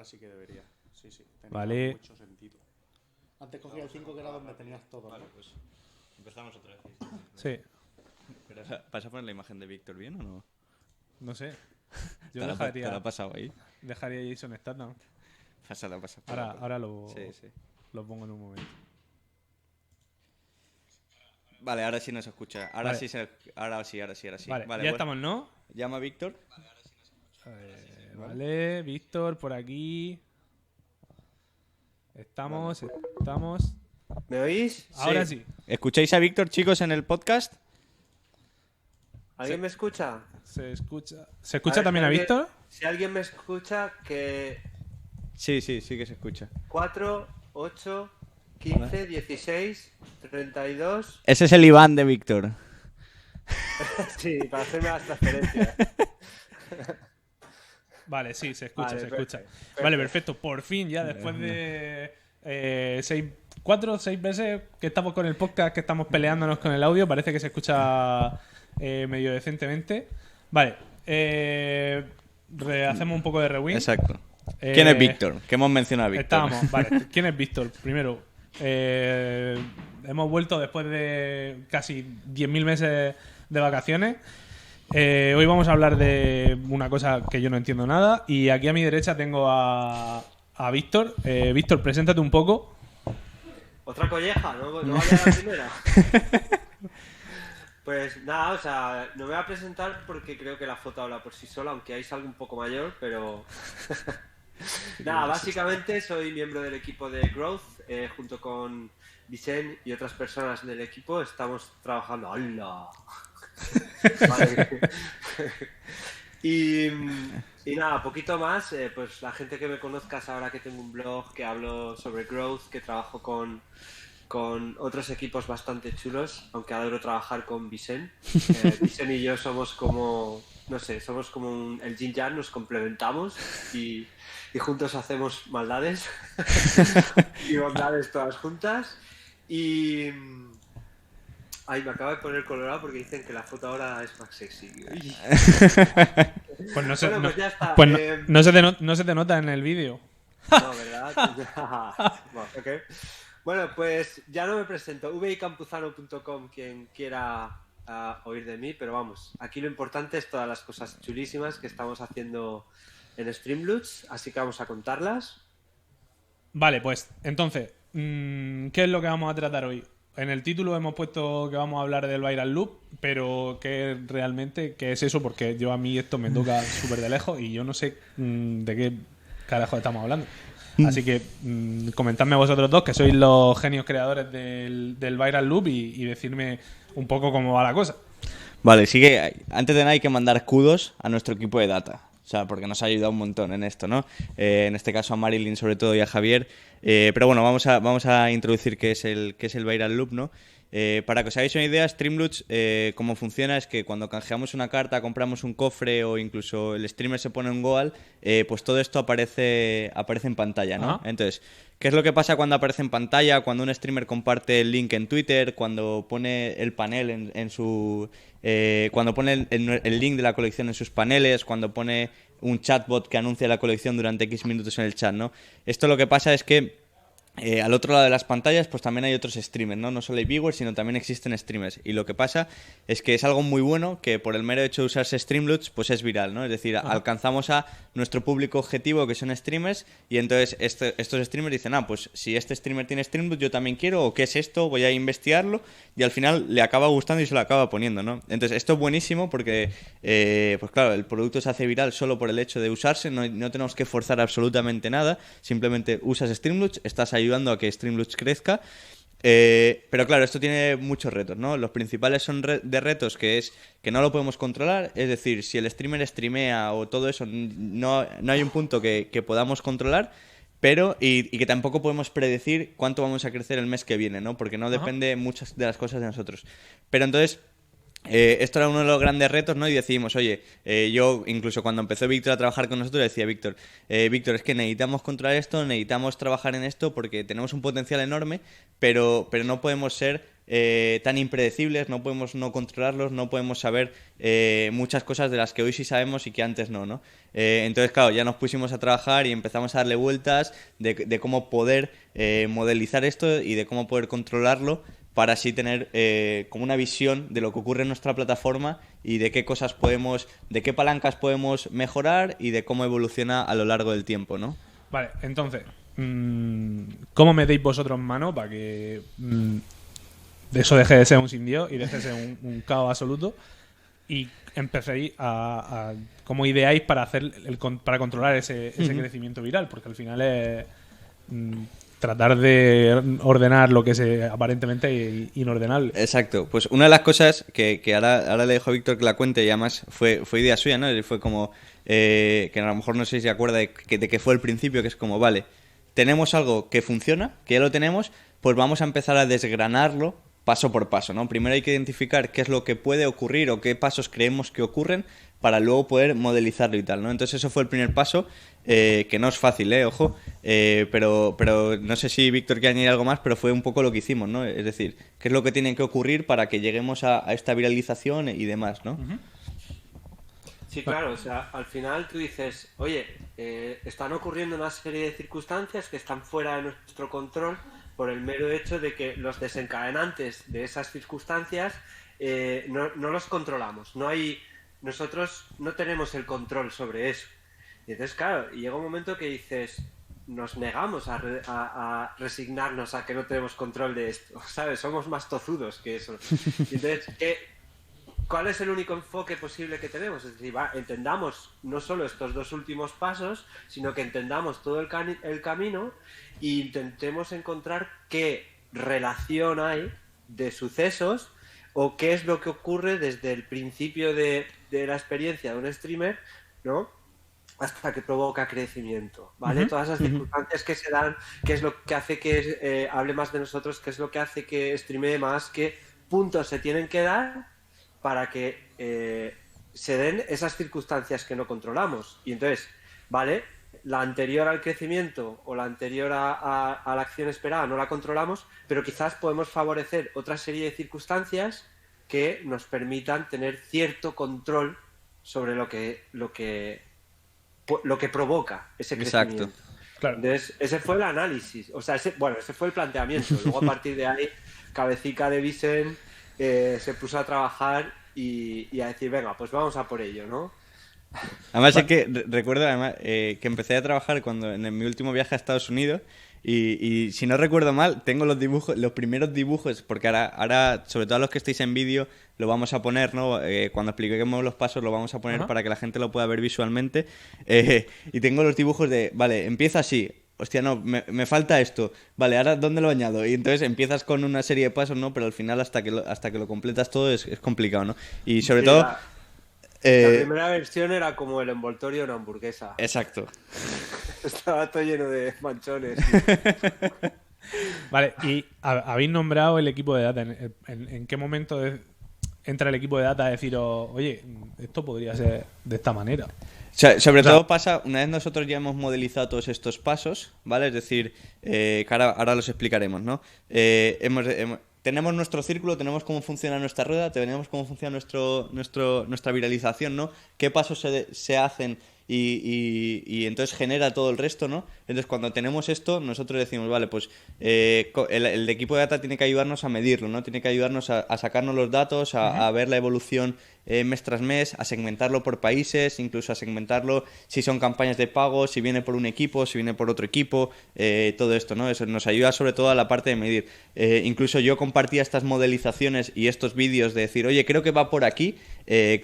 sí que debería. Sí, tenía Vale. mucho sentido. Antes cogía el 5 que era donde tenías todo. Vale, pues empezamos otra vez. Sí, Pero, ¿vas a poner la imagen de Víctor bien o no? no sé. Yo ¿Te la ha pasado ahí? dejaría Jason Statham. Pásala. Ahora lo Sí. lo pongo en un momento. Vale, ahora sí nos escucha. Ahora Vale. sí. Ahora sí. Vale, Vale, ya bueno. estamos, ¿no? Llama a Víctor. Vale, Víctor, por aquí. Estamos. ¿Me oís? Ahora sí. ¿Escucháis a Víctor, chicos, en el podcast? ¿Alguien me escucha? ¿Se escucha A ver, también a si alguien- Víctor? Si alguien me escucha, que Sí que se escucha. 4, 8, 15, 16, 32... Ese es el Iván de Víctor. Sí, para hacerme las transferencias. Vale, sí, se escucha, Vale, se escucha. perfecto. Vale, perfecto. Por fin, ya después de 4 o 6 meses que estamos con el podcast, que estamos peleándonos con el audio, parece que se escucha medio decentemente. Vale, hacemos un poco de rewind. Exacto. ¿Quién es Víctor? Que hemos mencionado a Víctor. Estábamos, vale. ¿Quién es Víctor? Primero, hemos vuelto después de casi 10.000 meses de vacaciones. Hoy vamos a hablar de una cosa que yo no entiendo nada. Y aquí a mi derecha tengo a Víctor. Víctor, preséntate un poco. ¿Otra colleja? ¿No vale la primera? Pues nada, o sea, no me voy a presentar porque creo que la foto habla por sí sola, aunque ahí salgo un poco mayor, pero... Nada, básicamente soy miembro del equipo de Growth, junto con Vicente y otras personas del equipo estamos trabajando... ¡Hala! Vale. y nada, poquito más, pues la gente que me conozca sabrá que tengo un blog que hablo sobre Growth, que trabajo con otros equipos bastante chulos, aunque adoro trabajar con Vicente. Vicente y yo somos como, no sé, somos como el yin yang, nos complementamos y juntos hacemos maldades y bondades todas juntas. Y ay, me acabo de poner colorado porque dicen que la foto ahora es más sexy. Pues no se, Bueno, pues ya está. pues no se te nota en el vídeo. No, ¿verdad? Bueno, ok. Bueno, pues ya no me presento. vicampuzano.com, quien quiera oír de mí, pero vamos, aquí lo importante es todas las cosas chulísimas que estamos haciendo en Streamloots, así que vamos a contarlas. Vale, pues entonces, ¿qué es lo que vamos a tratar hoy? En el título hemos puesto que vamos a hablar del Viral Loop, pero ¿qué realmente qué es eso? Porque a mí esto me toca súper de lejos y yo no sé de qué carajo estamos hablando. Así que comentadme vosotros dos, que sois los genios creadores del Viral Loop y decirme un poco cómo va la cosa. Vale, sigue. Antes de nada hay que mandar kudos a nuestro equipo de data. O sea, porque nos ha ayudado un montón en esto, ¿no? En este caso a Marilyn sobre todo y a Javier. Pero bueno, vamos a introducir qué es el Viral Loop, ¿no? Para que os hagáis una idea, Streamloots, cómo funciona es que cuando canjeamos una carta, compramos un cofre o incluso el streamer se pone un goal, pues todo esto aparece en pantalla, ¿no? Ajá. Entonces, ¿qué es lo que pasa cuando aparece en pantalla? Cuando un streamer comparte el link en Twitter, cuando pone el panel en su... cuando pone el link de la colección en sus paneles, cuando pone un chatbot que anuncia la colección durante X minutos en el chat, ¿no? Esto lo que pasa es que al otro lado de las pantallas pues también hay otros streamers, ¿no? No solo hay viewers, sino también existen streamers. Y lo que pasa es que es algo muy bueno que por el mero hecho de usarse Streamloots pues es viral, ¿no? Es decir, alcanzamos a nuestro público objetivo que son streamers y entonces estos streamers dicen, pues si este streamer tiene Streamloots yo también quiero, o qué es esto, voy a investigarlo y al final le acaba gustando y se lo acaba poniendo, ¿no? Entonces esto es buenísimo porque pues claro, el producto se hace viral solo por el hecho de usarse, no tenemos que forzar absolutamente nada, simplemente usas Streamloots, estás ayudando a que Streamloots crezca. Pero claro, esto tiene muchos retos, ¿no? Los principales son de retos que es que no lo podemos controlar, es decir, si el streamer streamea o todo eso, no hay un punto que podamos controlar, pero y que tampoco podemos predecir cuánto vamos a crecer el mes que viene, ¿no? Porque no depende muchas de las cosas de nosotros. Pero entonces... esto era uno de los grandes retos, ¿no? Y decidimos, oye, yo incluso cuando empezó Víctor a trabajar con nosotros, le decía a Víctor, es que necesitamos controlar esto, necesitamos trabajar en esto porque tenemos un potencial enorme, pero no podemos ser tan impredecibles, no podemos no controlarlos, no podemos saber muchas cosas de las que hoy sí sabemos y que antes no, ¿no? Entonces, claro, ya nos pusimos a trabajar y empezamos a darle vueltas de cómo poder modelizar esto y de cómo poder controlarlo para así tener como una visión de lo que ocurre en nuestra plataforma y de qué cosas podemos, de qué palancas podemos mejorar y de cómo evoluciona a lo largo del tiempo, ¿no? Vale, entonces, ¿cómo metéis vosotros mano para que eso deje de ser un sin Dios y deje de ser un caos absoluto? Y empecéis ¿cómo ideáis para hacer para controlar ese crecimiento viral? Porque al final es tratar de ordenar lo que es aparentemente inordenable. Exacto. Pues una de las cosas que ahora le dejo a Víctor que la cuente y además fue idea suya, ¿no? Fue como que a lo mejor no sé si se acuerda de que fue el principio, que es como, vale, tenemos algo que funciona, que ya lo tenemos, pues vamos a empezar a desgranarlo paso por paso, ¿no? Primero hay que identificar qué es lo que puede ocurrir o qué pasos creemos que ocurren para luego poder modelizarlo y tal, ¿no? Entonces eso fue el primer paso, que no es fácil, ojo, pero no sé si Víctor quiere añadir algo más, pero fue un poco lo que hicimos, ¿no? Es decir, qué es lo que tiene que ocurrir para que lleguemos a esta viralización y demás, ¿no? Uh-huh. Sí, claro, o sea, al final tú dices, oye, están ocurriendo una serie de circunstancias que están fuera de nuestro control por el mero hecho de que los desencadenantes de esas circunstancias no los controlamos, nosotros no tenemos el control sobre eso. Y entonces, claro, llega un momento que dices, nos negamos a resignarnos a que no tenemos control de esto, ¿sabes? Somos más tozudos que eso. Y entonces, ¿cuál es el único enfoque posible que tenemos? Es decir, entendamos no solo estos dos últimos pasos, sino que entendamos todo el camino e intentemos encontrar qué relación hay de sucesos o qué es lo que ocurre desde el principio de la experiencia de un streamer, ¿no?, hasta que provoca crecimiento, ¿vale? Uh-huh. Todas las circunstancias que se dan, qué es lo que hace que hable más de nosotros, qué es lo que hace que streamee más, qué puntos se tienen que dar para que se den esas circunstancias que no controlamos. Y entonces, ¿vale? La anterior al crecimiento o la anterior a la acción esperada no la controlamos, pero quizás podemos favorecer otra serie de circunstancias que nos permitan tener cierto control sobre lo que provoca ese crecimiento. Exacto. Claro. Entonces, ese fue el análisis, o sea, ese fue el planteamiento. Luego, a partir de ahí, Cabecica de Vicen se puso a trabajar y a decir, venga, pues vamos a por ello, ¿no? Además es que recuerdo que empecé a trabajar en mi último viaje a Estados Unidos y si no recuerdo mal, tengo los primeros dibujos, porque ahora sobre todo los que estéis en vídeo, lo vamos a poner, ¿no? Cuando expliquemos los pasos lo vamos a poner para que la gente lo pueda ver visualmente. Y tengo los dibujos de, vale, empieza así. Hostia, no, me falta esto. Vale, ahora ¿dónde lo añado? Y entonces empiezas con una serie de pasos, ¿no? Pero al final hasta que lo completas todo es complicado, ¿no? Y sobre todo... La primera versión era como el envoltorio de una hamburguesa. Exacto. Estaba todo lleno de manchones. Vale, y habéis nombrado el equipo de data. ¿En qué momento entra el equipo de data a deciros, oye, esto podría ser de esta manera? Sobre todo pasa, una vez nosotros ya hemos modelizado todos estos pasos, ¿vale? Es decir, que ahora los explicaremos, ¿no? Tenemos nuestro círculo, tenemos cómo funciona nuestra rueda, tenemos cómo funciona nuestra viralización, ¿no? ¿Qué pasos se hacen y entonces genera todo el resto, ¿no? Entonces cuando tenemos esto, nosotros decimos, vale, pues el equipo de data tiene que ayudarnos a medirlo, ¿no? Tiene que ayudarnos a sacarnos los datos, a ver la evolución mes tras mes, a segmentarlo por países, incluso a segmentarlo si son campañas de pago, si viene por un equipo, si viene por otro equipo, todo esto, ¿no? Eso nos ayuda sobre todo a la parte de medir. Incluso yo compartía estas modelizaciones y estos vídeos de decir, oye, creo que va por aquí,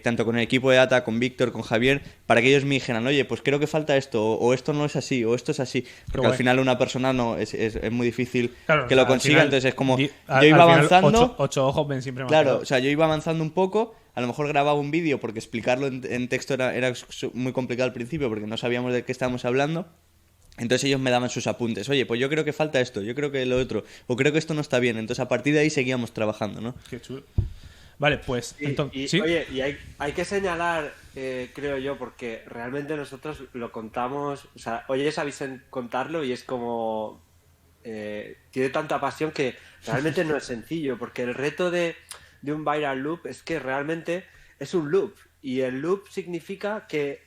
tanto con el equipo de data, con Víctor, con Javier, para que ellos me dijeran, oye, pues creo que falta esto, o esto no es así, o esto es así. Porque al final una persona no es muy difícil que lo consiga, final, entonces es como, yo al iba final, avanzando... Ocho ojos ven siempre más. Claro, o sea, yo iba avanzando un poco, a lo mejor grababa un vídeo porque explicarlo en texto era muy complicado al principio porque no sabíamos de qué estábamos hablando. Entonces ellos me daban sus apuntes. Oye, pues yo creo que falta esto, yo creo que lo otro, o creo que esto no está bien. Entonces a partir de ahí seguíamos trabajando, ¿no? Qué chulo. Vale, pues entonces... ¿sí? Oye, y hay que señalar, creo yo, porque realmente nosotros lo contamos, o sea, oyes a Vicent contarlo y es como... tiene tanta pasión que realmente no es sencillo, porque el reto de un viral loop es que realmente es un loop, y el loop significa que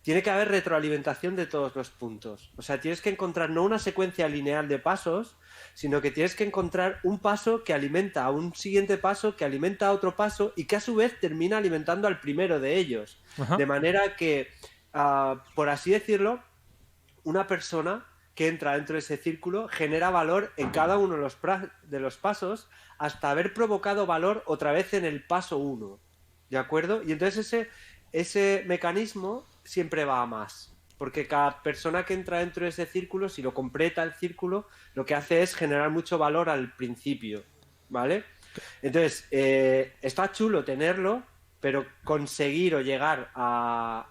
tiene que haber retroalimentación de todos los puntos. O sea, tienes que encontrar no una secuencia lineal de pasos, sino que tienes que encontrar un paso que alimenta a un siguiente paso, que alimenta a otro paso, y que a su vez termina alimentando al primero de ellos. Ajá. De manera que, por así decirlo, una persona que entra dentro de ese círculo genera valor en cada uno de los pasos, hasta haber provocado valor otra vez en el paso 1. ¿De acuerdo? Y entonces ese mecanismo siempre va a más. Porque cada persona que entra dentro de ese círculo, si lo completa el círculo, lo que hace es generar mucho valor al principio. ¿Vale? Entonces, está chulo tenerlo, pero conseguir o llegar a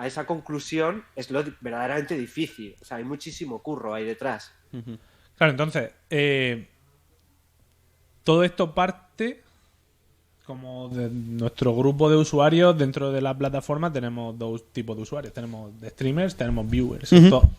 esa conclusión es lo verdaderamente difícil. O sea, hay muchísimo curro ahí detrás. Claro, entonces, todo esto parte como de nuestro grupo de usuarios. Dentro de la plataforma tenemos dos tipos de usuarios. Tenemos de streamers, tenemos viewers. Esto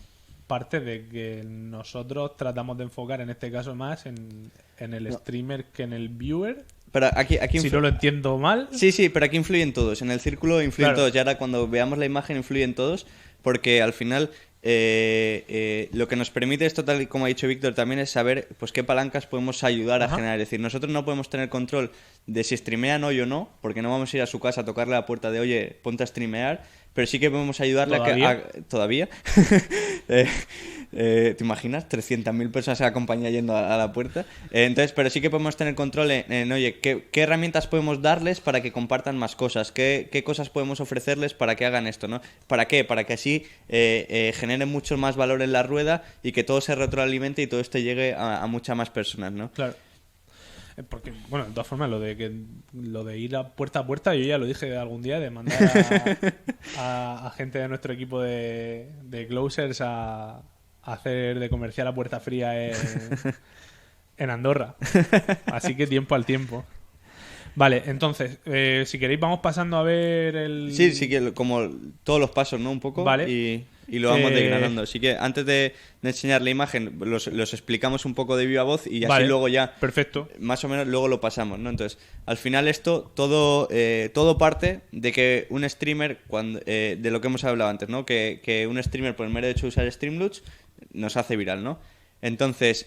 parte de que nosotros tratamos de enfocar, en este caso, más en el streamer que en el viewer. Pero aquí Si no lo entiendo mal. Sí, pero aquí influyen todos. En el círculo influyen Claro. todos. Y ahora cuando veamos la imagen influyen todos, porque al final lo que nos permite esto, tal y como ha dicho Víctor, también es saber pues qué palancas podemos ayudar a generar. Es decir, nosotros no podemos tener control de si streamean hoy o no, porque no vamos a ir a su casa a tocarle la puerta de oye, ponte a streamear, pero sí que podemos ayudarle ¿Todavía? ¿Te imaginas? 300.000 personas en la compañía yendo a la puerta. Entonces, pero sí que podemos tener control en oye, ¿qué herramientas podemos darles para que compartan más cosas? ¿Qué cosas podemos ofrecerles para que hagan esto, ¿no? ¿Para qué? Para que así generen mucho más valor en la rueda y que todo se retroalimente y todo esto llegue a muchas más personas, ¿no? Claro. Porque, bueno, de todas formas, lo de ir a puerta, yo ya lo dije algún día, de mandar a gente de nuestro equipo de closers a hacer de comercial a puerta fría en Andorra. Así que tiempo al tiempo. Vale, entonces, si queréis vamos pasando a ver el... Sí, que como todos los pasos, ¿no? Un poco. Vale. Y lo vamos desgranando. Así que antes de enseñar la imagen, los explicamos un poco de viva voz y así Vale, luego ya... perfecto. Más o menos luego lo pasamos, ¿no? Entonces, al final esto, todo parte de que un streamer, de lo que hemos hablado antes, ¿no? Que un streamer, por el mero hecho de usar Streamlabs, nos hace viral, ¿no? Entonces,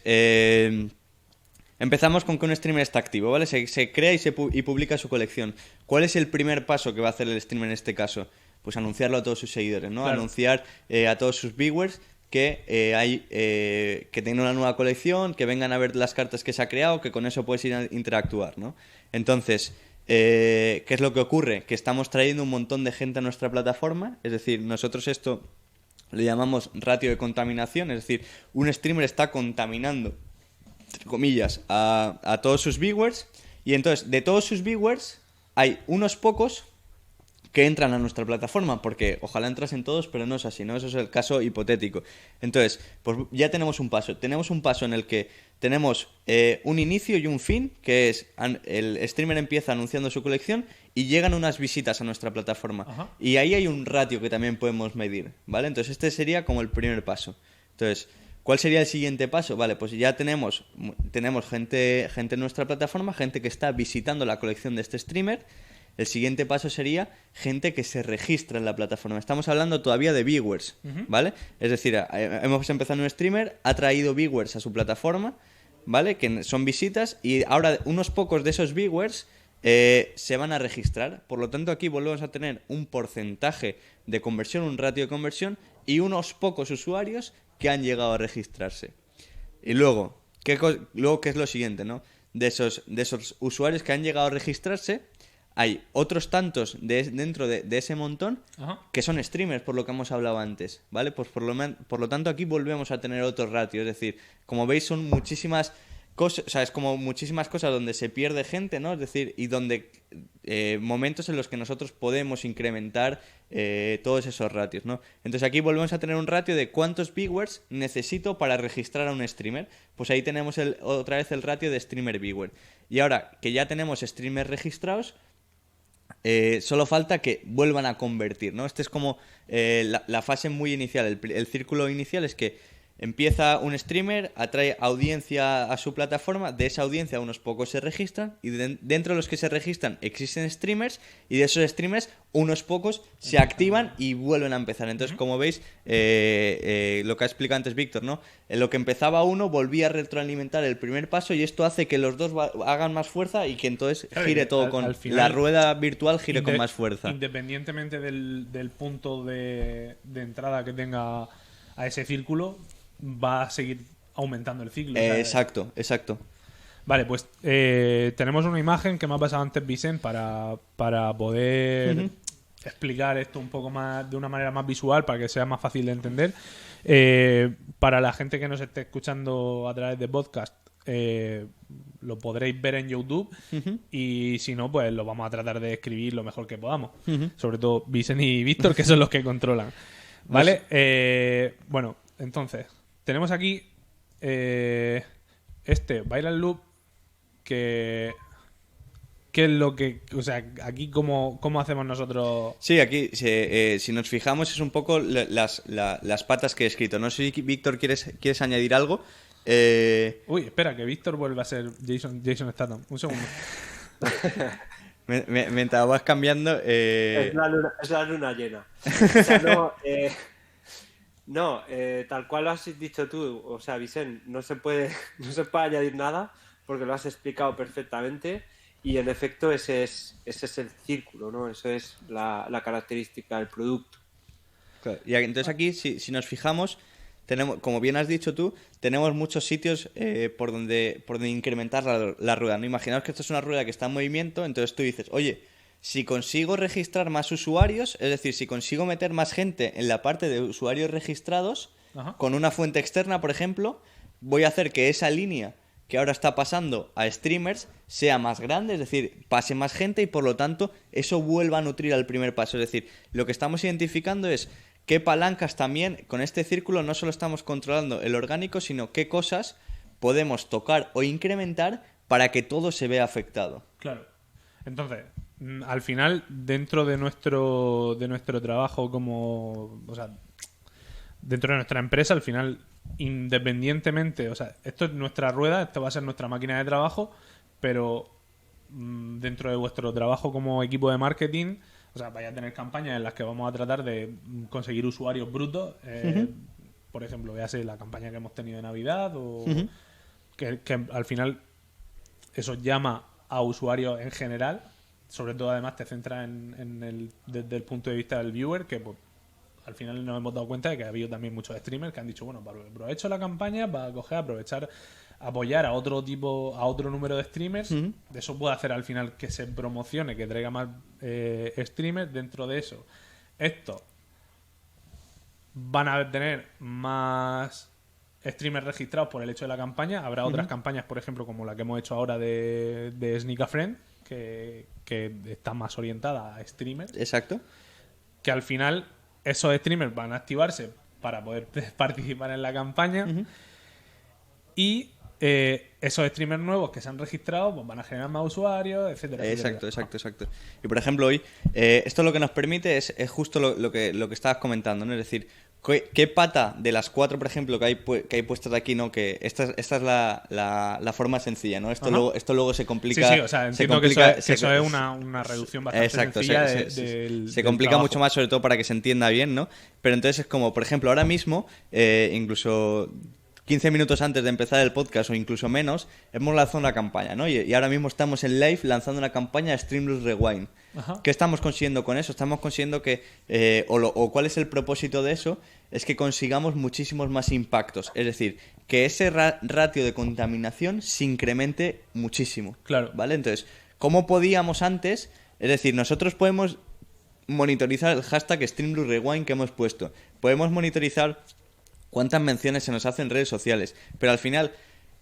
empezamos con que un streamer está activo, ¿vale? Se crea y publica su colección. ¿Cuál es el primer paso que va a hacer el streamer en este caso? Pues anunciarlo a todos sus seguidores, ¿no? Claro. Anunciar a todos sus viewers que que tienen una nueva colección, que vengan a ver las cartas que se ha creado, que con eso puedes ir a interactuar, ¿no? Entonces, ¿qué es lo que ocurre? Que estamos trayendo un montón de gente a nuestra plataforma, es decir, nosotros esto le llamamos ratio de contaminación, es decir, un streamer está contaminando, entre comillas, a todos sus viewers, y entonces de todos sus viewers hay unos pocos que entran a nuestra plataforma, porque ojalá entrasen todos, pero no es así, ¿no? Eso es el caso hipotético. Entonces, pues ya tenemos un paso. Tenemos un paso en el que tenemos un inicio y un fin, que es el streamer empieza anunciando su colección y llegan unas visitas a nuestra plataforma. Ajá. Y ahí hay un ratio que también podemos medir, ¿vale? Entonces este sería como el primer paso. Entonces, ¿cuál sería el siguiente paso? Vale, pues ya tenemos gente en nuestra plataforma, gente que está visitando la colección de este streamer. El siguiente paso sería gente que se registra en la plataforma. Estamos hablando todavía de viewers, ¿vale? Es decir, hemos empezado un streamer, ha traído viewers a su plataforma, ¿vale? Que son visitas, y ahora unos pocos de esos viewers se van a registrar. Por lo tanto, aquí volvemos a tener un porcentaje de conversión, un ratio de conversión, y unos pocos usuarios que han llegado a registrarse. Y luego, ¿qué es lo siguiente, no? De esos usuarios que han llegado a registrarse, hay otros tantos dentro de ese montón que son streamers, por lo que hemos hablado antes, ¿vale? Pues por lo tanto aquí volvemos a tener otro ratio, es decir, como veis son muchísimas cosas, o sea, es como muchísimas cosas donde se pierde gente, ¿no? Es decir, y donde momentos en los que nosotros podemos incrementar todos esos ratios, ¿no? Entonces aquí volvemos a tener un ratio de cuántos viewers necesito para registrar a un streamer. Pues ahí tenemos otra vez el ratio de streamer viewer. Y ahora que ya tenemos streamers registrados, solo falta que vuelvan a convertir, ¿no? Este es como la fase muy inicial, el círculo inicial es que empieza un streamer, atrae audiencia a su plataforma, de esa audiencia unos pocos se registran y dentro de los que se registran existen streamers y de esos streamers unos pocos se activan y vuelven a empezar. Entonces, como veis, lo que ha explicado antes Víctor, ¿no? En lo que empezaba uno volvía a retroalimentar el primer paso y esto hace que los dos hagan más fuerza y que entonces gire todo al final, la rueda virtual gire con más fuerza. Independientemente del punto de entrada que tenga a ese círculo, va a seguir aumentando el ciclo. Exacto. Vale, pues tenemos una imagen que me ha pasado antes Vicent para poder explicar esto un poco más de una manera más visual, para que sea más fácil de entender. Para la gente que nos esté escuchando a través de podcast, lo podréis ver en YouTube y si no, pues lo vamos a tratar de escribir lo mejor que podamos. Sobre todo Vicent y Víctor, que son los que controlan. ¿Vale? Bueno, entonces tenemos aquí este Viral Loop que ¿qué es lo que... O sea, aquí cómo hacemos nosotros...? Sí, aquí, si nos fijamos, es un poco las patas que he escrito. No sé si, Víctor, ¿quieres añadir algo? Uy, espera, que Víctor vuelva a ser Jason Statham. Un segundo. Mientras vas cambiando... Es la luna llena. O sea, no, tal cual lo has dicho tú, o sea, Vicent, no se puede añadir nada porque lo has explicado perfectamente y en efecto ese es el círculo, ¿no? Eso es la característica del producto. Claro. Y entonces aquí, si nos fijamos, tenemos, como bien has dicho tú, tenemos muchos sitios por donde incrementar la rueda, ¿no? Imaginaos que esto es una rueda que está en movimiento, entonces tú dices, oye, si consigo registrar más usuarios, es decir, si consigo meter más gente en la parte de usuarios registrados, con una fuente externa, por ejemplo, voy a hacer que esa línea que ahora está pasando a streamers sea más grande, es decir, pase más gente y por lo tanto eso vuelva a nutrir al primer paso. Es decir, lo que estamos identificando es qué palancas también, con este círculo no solo estamos controlando el orgánico, sino qué cosas podemos tocar o incrementar para que todo se vea afectado. Claro. Entonces, al final, dentro de nuestro trabajo como... O sea, dentro de nuestra empresa, al final, independientemente... O sea, esto es nuestra rueda, esto va a ser nuestra máquina de trabajo, pero dentro de vuestro trabajo como equipo de marketing, o sea, vais a tener campañas en las que vamos a tratar de conseguir usuarios brutos. Por ejemplo, véase la campaña que hemos tenido de Navidad o que al final eso llama a usuarios en general. Sobre todo, además, te centras desde el punto de vista del viewer, que pues, al final nos hemos dado cuenta de que ha habido también muchos streamers que han dicho, bueno, aprovecho la campaña para apoyar a otro número de streamers. Eso puede hacer al final que se promocione, que traiga más streamers. Dentro de eso, estos van a tener más streamers registrados por el hecho de la campaña. Habrá otras campañas, por ejemplo, como la que hemos hecho ahora de Sneak a Friend, que está más orientada a streamers. Exacto. Que al final esos streamers van a activarse para poder participar en la campaña. Y esos streamers nuevos que se han registrado pues van a generar más usuarios, etcétera. Exacto. Y por ejemplo, hoy, esto lo que nos permite es justo lo que estabas comentando, ¿no? Es decir, ¿qué pata de las 4, por ejemplo, que hay puestas aquí, ¿no? Que esta es la forma sencilla, ¿no? Esto luego se complica. Sí, o sea, entiendo que eso es una reducción bastante sencilla. Se complica mucho más, sobre todo para que se entienda bien, ¿no? Pero entonces es como, por ejemplo, ahora mismo, incluso 15 minutos antes de empezar el podcast o incluso menos, hemos lanzado una campaña, ¿no? Y ahora mismo estamos en live lanzando una campaña de Streamlabs Rewind. ¿Qué estamos consiguiendo con eso? Estamos consiguiendo que, o cuál es el propósito de eso, es que consigamos muchísimos más impactos. Es decir, que ese ratio de contaminación se incremente muchísimo. Claro. ¿Vale? Entonces, ¿cómo podíamos antes? Es decir, nosotros podemos monitorizar el hashtag Streamlabs Rewind que hemos puesto. Podemos monitorizar cuántas menciones se nos hacen en redes sociales. Pero al final,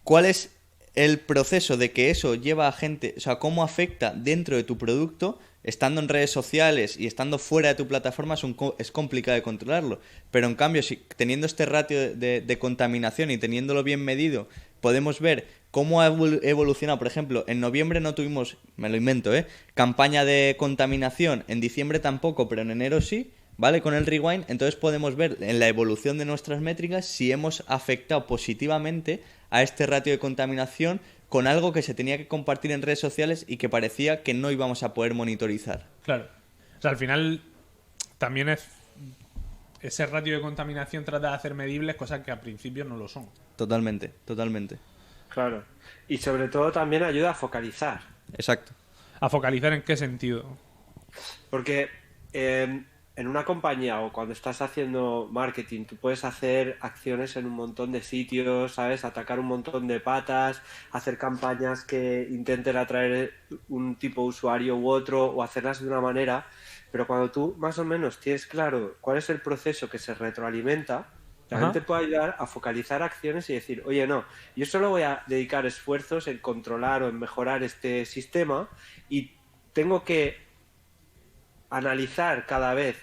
¿cuál es el proceso de que eso lleva a gente? O sea, ¿cómo afecta dentro de tu producto? Estando en redes sociales y estando fuera de tu plataforma es complicado de controlarlo. Pero en cambio, teniendo este ratio de contaminación y teniéndolo bien medido podemos ver cómo ha evolucionado. Por ejemplo, en noviembre no tuvimos, me lo invento, campaña de contaminación, en diciembre tampoco, pero en enero sí, ¿vale? Con el rewind, entonces podemos ver en la evolución de nuestras métricas si hemos afectado positivamente a este ratio de contaminación con algo que se tenía que compartir en redes sociales y que parecía que no íbamos a poder monitorizar. Claro. O sea, al final también es ese ratio de contaminación trata de hacer medibles cosas que al principio no lo son. Totalmente, totalmente. Claro. Y sobre todo también ayuda a focalizar. Exacto. ¿A focalizar en qué sentido? Porque en una compañía o cuando estás haciendo marketing, tú puedes hacer acciones en un montón de sitios, ¿sabes? Atacar un montón de patas, hacer campañas que intenten atraer un tipo de usuario u otro o hacerlas de una manera, pero cuando tú más o menos tienes claro cuál es el proceso que se retroalimenta, también te puede ayudar a focalizar acciones y decir, oye, no, yo solo voy a dedicar esfuerzos en controlar o en mejorar este sistema y tengo que analizar cada vez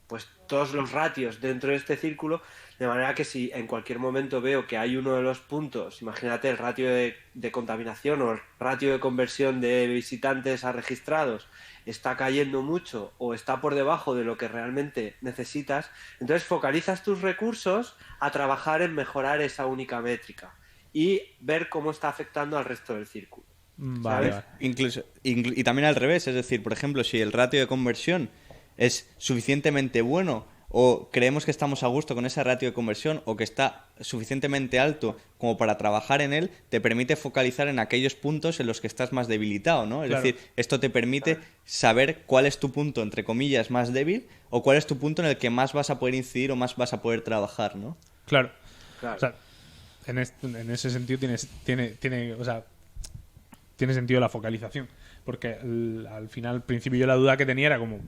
pues todos los ratios dentro de este círculo, de manera que si en cualquier momento veo que hay uno de los puntos, imagínate el ratio de contaminación o el ratio de conversión de visitantes a registrados está cayendo mucho o está por debajo de lo que realmente necesitas, entonces focalizas tus recursos a trabajar en mejorar esa única métrica y ver cómo está afectando al resto del círculo. Vale, ¿sabes? Incluso, y también al revés, es decir, por ejemplo, si el ratio de conversión es suficientemente bueno o creemos que estamos a gusto con ese ratio de conversión o que está suficientemente alto como para trabajar en él, te permite focalizar en aquellos puntos en los que estás más debilitado, ¿no? Es Claro. decir, esto te permite saber cuál es tu punto, entre comillas, más débil o cuál es tu punto en el que más vas a poder incidir o más vas a poder trabajar, ¿no? Claro. Claro. O sea, en ese sentido tiene sentido la focalización. Porque al final, al principio yo la duda que tenía era como,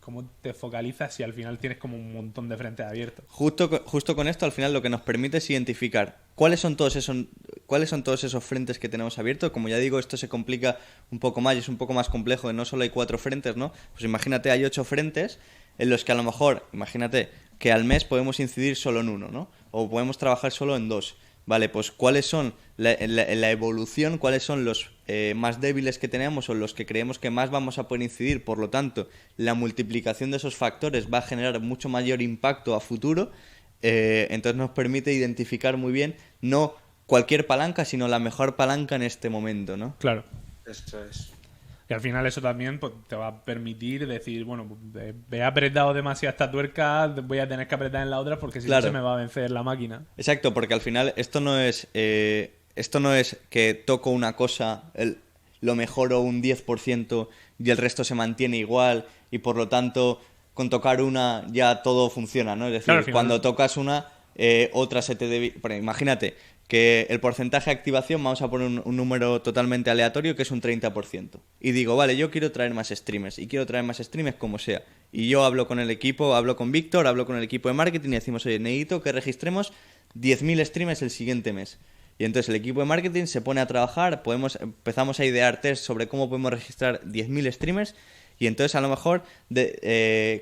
¿cómo te focalizas si al final tienes como un montón de frentes abiertos? Justo con esto, al final lo que nos permite es identificar cuáles son todos esos frentes que tenemos abiertos. Como ya digo, esto se complica un poco más y es un poco más complejo, que no solo hay 4 frentes, ¿no? Pues imagínate, hay 8 frentes en los que a lo mejor, imagínate, que al mes podemos incidir solo en uno, ¿no? O podemos trabajar solo en 2. Vale, pues cuáles son la evolución, cuáles son los más débiles que tenemos o los que creemos que más vamos a poder incidir. Por lo tanto, la multiplicación de esos factores va a generar mucho mayor impacto a futuro. Entonces nos permite identificar muy bien no cualquier palanca, sino la mejor palanca en este momento, ¿no? Claro. Esto es. Y al final eso también pues, te va a permitir decir, bueno, pues, he apretado demasiado esta tuerca, voy a tener que apretar en la otra porque si Claro. no se me va a vencer la máquina. Exacto, porque al final esto no es que toco una cosa, lo mejoro un 10% y el resto se mantiene igual y por lo tanto con tocar una ya todo funciona, ¿no? Es decir, Claro, al final- cuando tocas una, otra se te debe... Imagínate que el porcentaje de activación, vamos a poner un número totalmente aleatorio, que es un 30%. Y digo, vale, yo quiero traer más streamers, y quiero traer más streamers como sea. Y yo hablo con el equipo, hablo con Víctor, hablo con el equipo de marketing y decimos, oye, necesito que registremos 10.000 streamers el siguiente mes. Y entonces el equipo de marketing se pone a trabajar, empezamos a idear test sobre cómo podemos registrar 10.000 streamers y entonces a lo mejor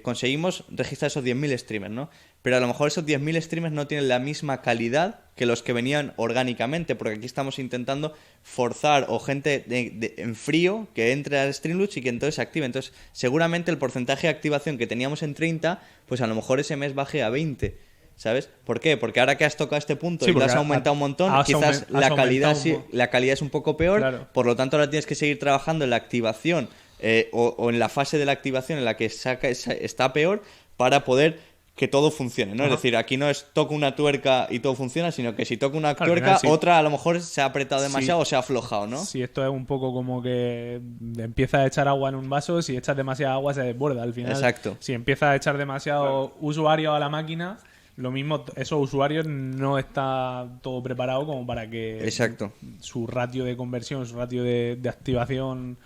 conseguimos registrar esos 10.000 streamers, ¿no? Pero a lo mejor esos 10.000 streamers no tienen la misma calidad que los que venían orgánicamente, porque aquí estamos intentando forzar o gente en frío que entre al Streamlabs y que entonces se active. Entonces seguramente el porcentaje de activación que teníamos en 30, pues a lo mejor ese mes baje a 20. ¿Sabes? ¿Por qué? Porque ahora que has tocado este punto Sí, y lo has porque aumentado un montón, has quizás aumentado la calidad es un poco peor, Claro. por lo tanto ahora tienes que seguir trabajando en la activación o en la fase de la activación en la que está peor para poder que todo funcione, ¿no? Ajá. Es decir, aquí no es toco una tuerca y todo funciona, sino que si toco una Al tuerca, final, sí. otra a lo mejor se ha apretado demasiado Sí. o se ha aflojado, ¿no? Si esto es un poco como que empiezas a echar agua en un vaso, si echas demasiada agua se desborda al final. Exacto. Si empiezas a echar demasiado usuario a la máquina, lo mismo, esos usuarios no está todo preparado como para que Exacto. su ratio de conversión, su ratio de activación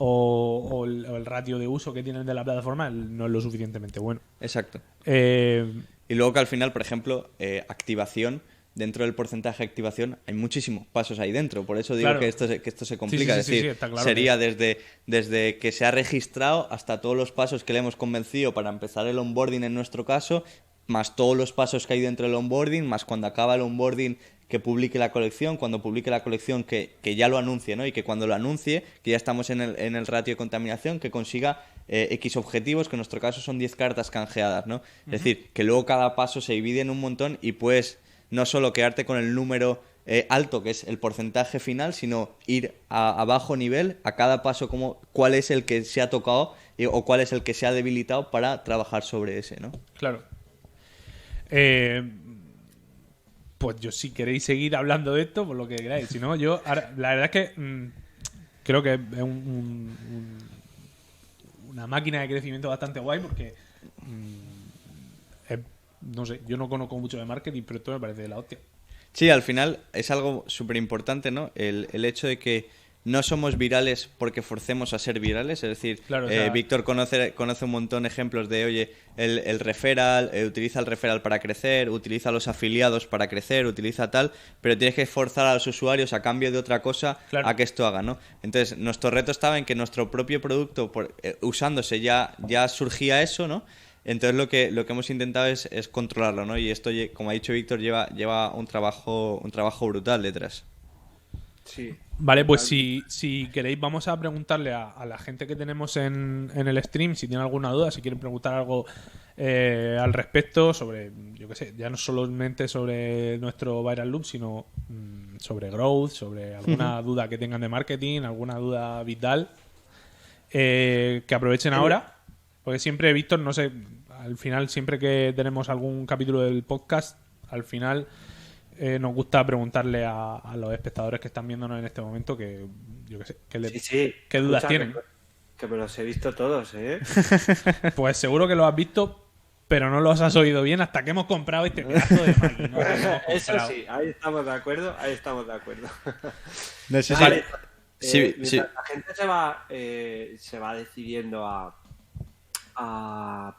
o el ratio de uso que tienen de la plataforma no es lo suficientemente bueno. Exacto. Eh, Y luego que al final, por ejemplo, activación, dentro del porcentaje de activación hay muchísimos pasos ahí dentro. Por eso digo Claro. que esto se complica. Sí, es decir, está claro sería desde que se ha registrado hasta todos los pasos que le hemos convencido para empezar el onboarding en nuestro caso, más todos los pasos que hay dentro del onboarding, más cuando acaba el onboarding que publique la colección, cuando publique la colección que ya lo anuncie, ¿no? Y que cuando lo anuncie, que ya estamos en el ratio de contaminación, que consiga X objetivos, que en nuestro caso son 10 cartas canjeadas, ¿no? Es decir, que luego cada paso se divide en un montón y puedes no solo quedarte con el número alto, que es el porcentaje final, sino ir a bajo nivel, a cada paso, cuál es el que se ha tocado o cuál es el que se ha debilitado para trabajar sobre ese, ¿no? Claro. Pues yo, si queréis seguir hablando de esto, pues lo que queráis. Si no, yo, ahora, la verdad es que creo que es una máquina de crecimiento bastante guay porque no sé, yo no conozco mucho de marketing, pero esto me parece de la hostia. Sí, al final es algo súper importante, ¿no? El hecho de que no somos virales porque forcemos a ser virales, es decir, Claro, o sea, Víctor conoce un montón de ejemplos de, oye, el referral, utiliza el referral para crecer, utiliza los afiliados para crecer, utiliza tal, pero tienes que forzar a los usuarios a cambio de otra cosa Claro. a que esto haga, ¿no? Entonces, nuestro reto estaba en que nuestro propio producto, usándose ya surgía eso, ¿no? Entonces lo que hemos intentado es controlarlo, ¿no? Y esto, como ha dicho Víctor, lleva un trabajo brutal detrás. Sí. Vale, pues si queréis vamos a preguntarle a la gente que tenemos en el stream si tiene alguna duda, si quieren preguntar algo al respecto sobre, yo qué sé, ya no solamente sobre nuestro Viral Loop, sino sobre growth, sobre alguna duda que tengan de marketing, alguna duda vital, que aprovechen ahora, porque siempre, Víctor, no sé, al final siempre que tenemos algún capítulo del podcast, al final nos gusta preguntarle a los espectadores que están viéndonos en este momento que, yo qué sé, qué dudas Escucha, tienen. Que me los he visto todos, ¿eh? Pues seguro que lo has visto, pero no los has oído bien hasta que hemos comprado este pedazo de máquina. Eso sí, ahí estamos de acuerdo, No sé si... Vale, Sí, mientras sí. la gente se va decidiendo a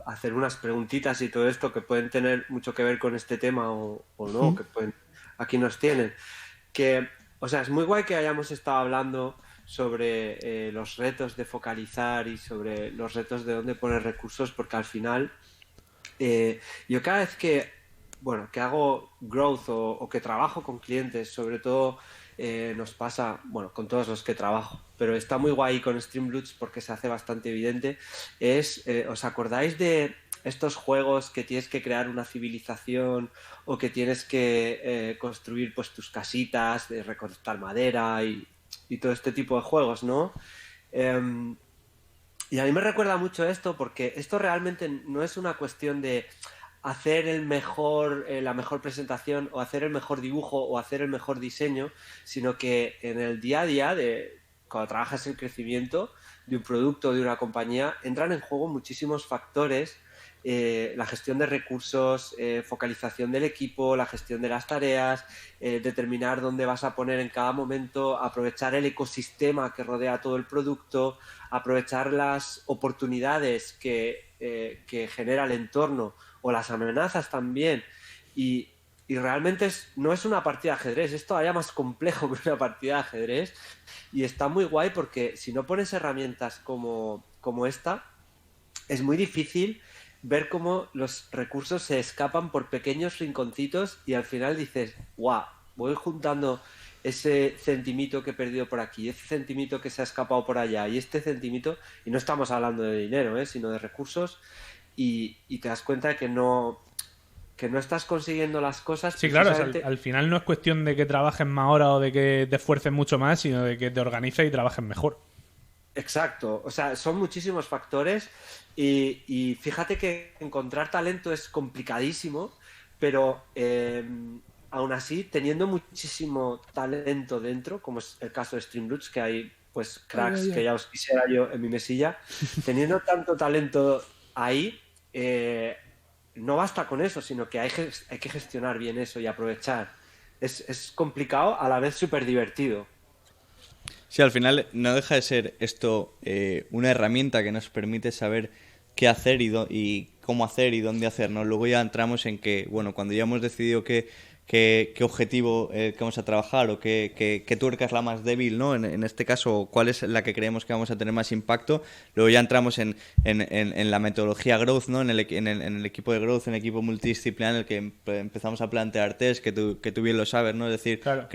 hacer unas preguntitas y todo esto que pueden tener mucho que ver con este tema o no, que pueden, aquí nos tienen. O sea, es muy guay que hayamos estado hablando sobre los retos de focalizar y sobre los retos de dónde poner recursos, porque al final yo cada vez que hago growth o que trabajo con clientes, sobre todo nos pasa, bueno, con todos los que trabajo, pero está muy guay con Streamloots porque se hace bastante evidente, ¿os acordáis de estos juegos que tienes que crear una civilización o que tienes que construir pues tus casitas, de recolectar madera y todo este tipo de juegos, ¿no? Y a mí me recuerda mucho esto porque esto realmente no es una cuestión de hacer la mejor presentación o hacer el mejor dibujo o hacer el mejor diseño, sino que en el día a día, cuando trabajas en crecimiento de un producto o de una compañía, entran en juego muchísimos factores, la gestión de recursos, focalización del equipo, la gestión de las tareas, determinar dónde vas a poner en cada momento, aprovechar el ecosistema que rodea todo el producto, aprovechar las oportunidades que genera el entorno o las amenazas también, y realmente no es una partida de ajedrez, es todavía más complejo que una partida de ajedrez, y está muy guay porque si no pones herramientas como esta, es muy difícil ver cómo los recursos se escapan por pequeños rinconcitos y al final dices, guau, voy juntando ese centimito que he perdido por aquí, ese centimito que se ha escapado por allá y este centimito, y no estamos hablando de dinero, sino de recursos, y te das cuenta de que no estás consiguiendo las cosas. Sí, claro, o sea, al final no es cuestión de que trabajes más horas o de que te esfuerces mucho más, sino de que te organices y trabajes mejor. Exacto, o sea, son muchísimos factores y fíjate que encontrar talento es complicadísimo, pero aún así, teniendo muchísimo talento dentro, como es el caso de Streamloots, que hay pues cracks que ya os quisiera yo en mi mesilla, teniendo tanto talento ahí, no basta con eso, sino que hay que gestionar bien eso y aprovechar. Es complicado, a la vez súper divertido. Sí, al final no deja de ser esto una herramienta que nos permite saber qué hacer y cómo hacer y dónde hacer, ¿no? Luego ya entramos en que, bueno, cuando ya hemos decidido qué qué objetivo que vamos a trabajar o qué tuerca es la más débil, ¿no? En este caso, cuál es la que creemos que vamos a tener más impacto. Luego ya entramos en la metodología growth, ¿no? En el equipo de growth, en el equipo multidisciplinar, en el que empezamos a plantear test, que tú bien lo sabes, ¿no? Es decir, Claro.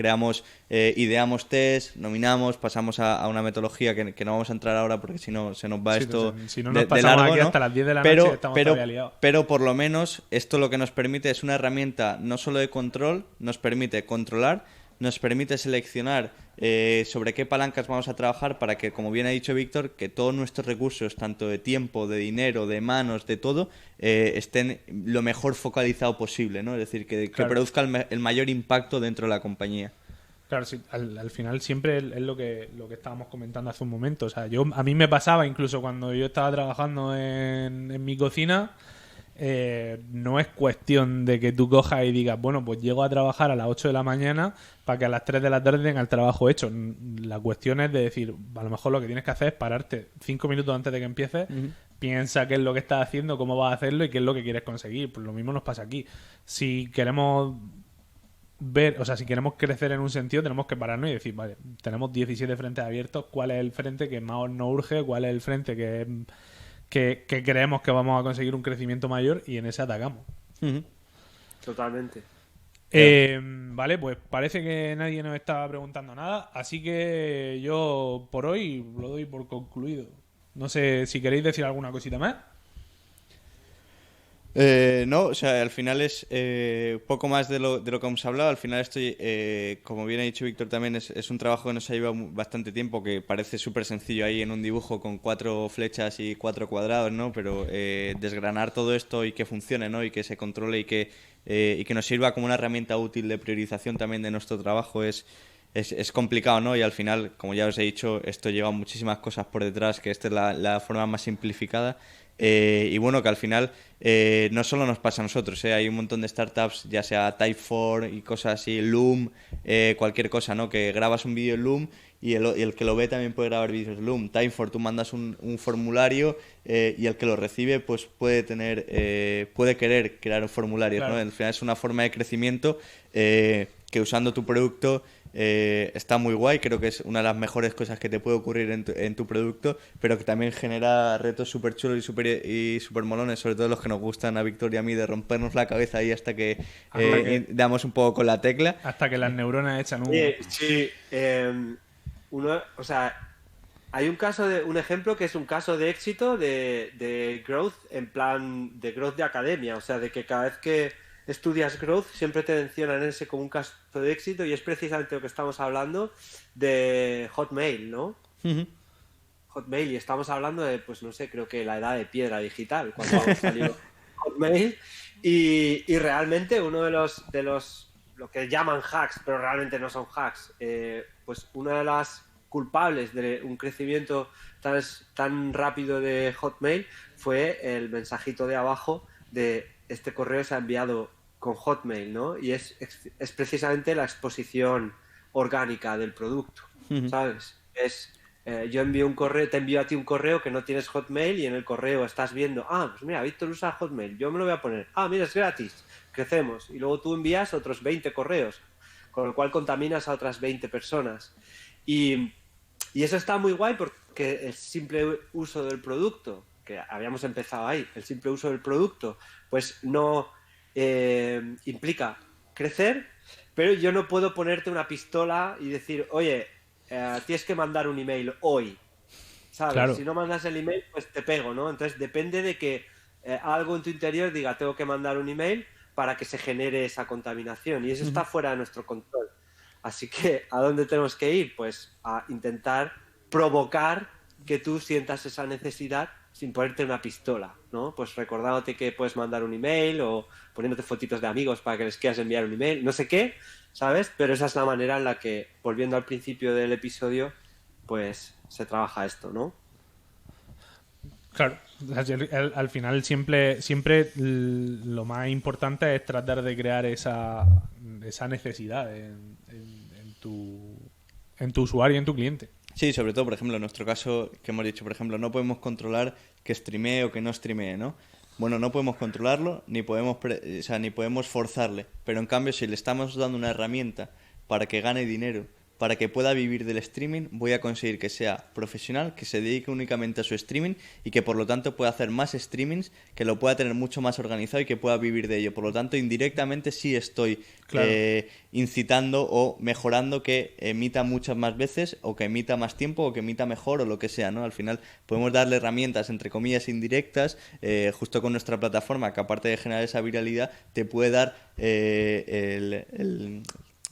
ideamos test, nominamos, pasamos a una metodología que no vamos a entrar ahora porque si no se nos va Sí, esto si no de nos pasamos largo, aquí ¿no? hasta las 10 de la noche y estamos todavía liados. Pero por lo menos esto lo que nos permite es una herramienta no solo de control, nos permite controlar, nos permite seleccionar sobre qué palancas vamos a trabajar para que, como bien ha dicho Víctor, que todos nuestros recursos, tanto de tiempo, de dinero, de manos, de todo, estén lo mejor focalizado posible, ¿no? Es decir, que Claro. produzca el mayor impacto dentro de la compañía. Claro, sí, al final siempre es lo que estábamos comentando hace un momento. O sea, a mí me pasaba incluso cuando yo estaba trabajando en mi cocina, no es cuestión de que tú cojas y digas, bueno, pues llego a trabajar a las 8 de la mañana para que a las 3 de la tarde tenga el trabajo hecho. La cuestión es de decir, a lo mejor lo que tienes que hacer es pararte 5 minutos antes de que empieces, piensa qué es lo que estás haciendo, cómo vas a hacerlo y qué es lo que quieres conseguir. Pues lo mismo nos pasa aquí. Si queremos si queremos crecer en un sentido, tenemos que pararnos y decir, vale, tenemos 17 frentes abiertos, ¿cuál es el frente que más nos urge? ¿Cuál es el frente que creemos que vamos a conseguir un crecimiento mayor? Y en ese atacamos. Totalmente. Vale, pues parece que nadie nos está preguntando nada, así que yo por hoy lo doy por concluido. No sé si queréis decir alguna cosita más. No, o sea, al final es poco más de lo que hemos hablado. Al final como bien ha dicho Víctor también, es un trabajo que nos ha llevado bastante tiempo, que parece súper sencillo ahí en un dibujo con 4 flechas y 4 cuadrados, ¿no? Pero desgranar todo esto y que funcione, ¿no? Y que se controle y que nos sirva como una herramienta útil de priorización también de nuestro trabajo es complicado, ¿no? Y al final, como ya os he dicho, esto lleva muchísimas cosas por detrás, que esta es la forma más simplificada. Y bueno, que al final no solo nos pasa a nosotros, hay un montón de startups, ya sea Typeform y cosas así, Loom, cualquier cosa, ¿no? Que grabas un vídeo en Loom y el que lo ve también puede grabar vídeos en Loom. Typeform, tú mandas un formulario y el que lo recibe pues puede querer crear un formulario, Claro. ¿no? Al final es una forma de crecimiento que usando tu producto está muy guay, creo que es una de las mejores cosas que te puede ocurrir en tu producto, pero que también genera retos súper chulos y súper molones, sobre todo los que nos gustan a Víctor y a mí, de rompernos la cabeza ahí hasta que damos un poco con la tecla. Hasta que las neuronas echan humo. Sí, o sea, hay un ejemplo que es un caso de éxito de growth en plan de growth de academia, o sea, de que cada vez que estudias growth siempre te mencionan ese como un caso de éxito y es precisamente lo que estamos hablando de Hotmail, ¿no? Hotmail, y estamos hablando de, pues no sé, creo que la edad de piedra digital, cuando salió Hotmail, y realmente uno de los lo que llaman hacks, pero realmente no son hacks, pues una de las culpables de un crecimiento tan rápido de Hotmail fue el mensajito de abajo de este correo se ha enviado con Hotmail, ¿no? Y es precisamente la exposición orgánica del producto, ¿sabes? Yo envío un correo, te envío a ti un correo que no tienes Hotmail y en el correo estás viendo, pues mira, Víctor usa Hotmail, yo me lo voy a poner, mira, es gratis, crecemos. Y luego tú envías otros 20 correos, con lo cual contaminas a otras 20 personas. Y eso está muy guay porque el simple uso del producto, que habíamos empezado ahí, el simple uso del producto, pues no implica crecer, pero yo no puedo ponerte una pistola y decir, oye, tienes que mandar un email hoy, ¿sabes? Claro. Si no mandas el email, pues te pego, ¿no? Entonces depende de que algo en tu interior diga, tengo que mandar un email para que se genere esa contaminación y eso está fuera de nuestro control. Así que, ¿a dónde tenemos que ir? Pues a intentar provocar que tú sientas esa necesidad sin ponerte una pistola, ¿no? Pues recordándote que puedes mandar un email o poniéndote fotitos de amigos para que les quieras enviar un email, no sé qué, ¿sabes? Pero esa es la manera en la que, volviendo al principio del episodio, pues se trabaja esto, ¿no? Claro, al final siempre lo más importante es tratar de crear esa necesidad en tu usuario y en tu cliente. Sí, sobre todo, por ejemplo, en nuestro caso, que hemos dicho, por ejemplo, no podemos controlar que streamee o que no streamee, ¿no? bueno, no podemos controlarlo, ni podemos, o sea, ni podemos forzarle. Pero en cambio, si le estamos dando una herramienta para que gane dinero, para que pueda vivir del streaming, voy a conseguir que sea profesional, que se dedique únicamente a su streaming y que por lo tanto pueda hacer más streamings, que lo pueda tener mucho más organizado y que pueda vivir de ello. Por lo tanto, indirectamente sí estoy Claro. incitando o mejorando que emita muchas más veces o que emita más tiempo o que emita mejor o lo que sea, ¿no? Al final podemos darle herramientas, entre comillas, indirectas, justo con nuestra plataforma, que aparte de generar esa viralidad, te puede dar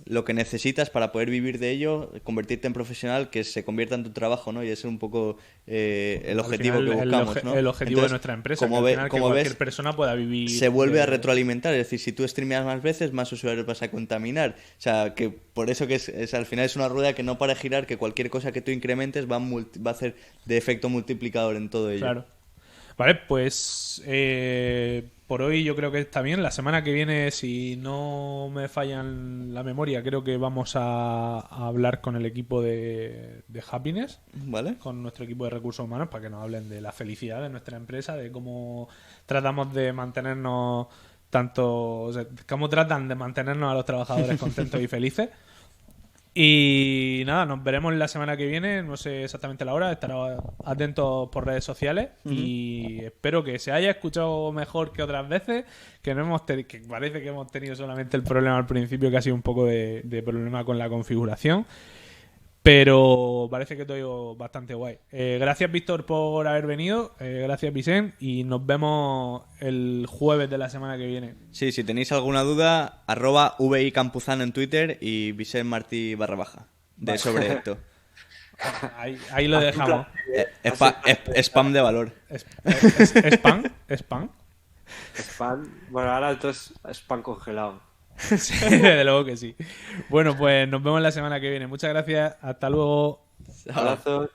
lo que necesitas para poder vivir de ello, convertirte en profesional, que se convierta en tu trabajo, ¿no? Y ese es un poco el objetivo Al final, que buscamos, ¿no? el objetivo de Entonces, nuestra empresa, como que, al ve- final que como cualquier ves, persona pueda vivir. se vuelve de- a retroalimentar, es decir, si tú streameas más veces, más usuarios vas a contaminar. O sea, que por eso que al final es una rueda que no para de girar, que cualquier cosa que tú incrementes va a hacer de efecto multiplicador en todo ello. Claro. Vale, pues por hoy yo creo que está bien. La semana que viene, si no me fallan la memoria, creo que vamos a hablar con el equipo de Happiness, ¿Vale? con nuestro equipo de recursos humanos, para que nos hablen de la felicidad de nuestra empresa, de cómo tratamos de mantenernos o sea, cómo tratan de mantenernos a los trabajadores contentos y felices. Y nada, nos veremos la semana que viene, no sé exactamente la hora, estaré atentos por redes sociales y espero que se haya escuchado mejor que otras veces, que no que parece que hemos tenido solamente el problema al principio, que ha sido un poco de problema con la configuración. Pero parece que todo ha ido bastante guay. Gracias, Víctor, por haber venido. Gracias, Vicente. Y nos vemos el jueves de la semana que viene. Sí, si tenéis alguna duda, @VICampuzano en Twitter y Vicent Martí _ de sobre esto. Ahí lo dejamos. Spam de valor. ¿Spam? ¿Spam? Spam. Bueno, ahora entonces spam congelado. Sí, desde luego que sí. Bueno, pues nos vemos la semana que viene. Muchas gracias. Hasta luego. Abrazos.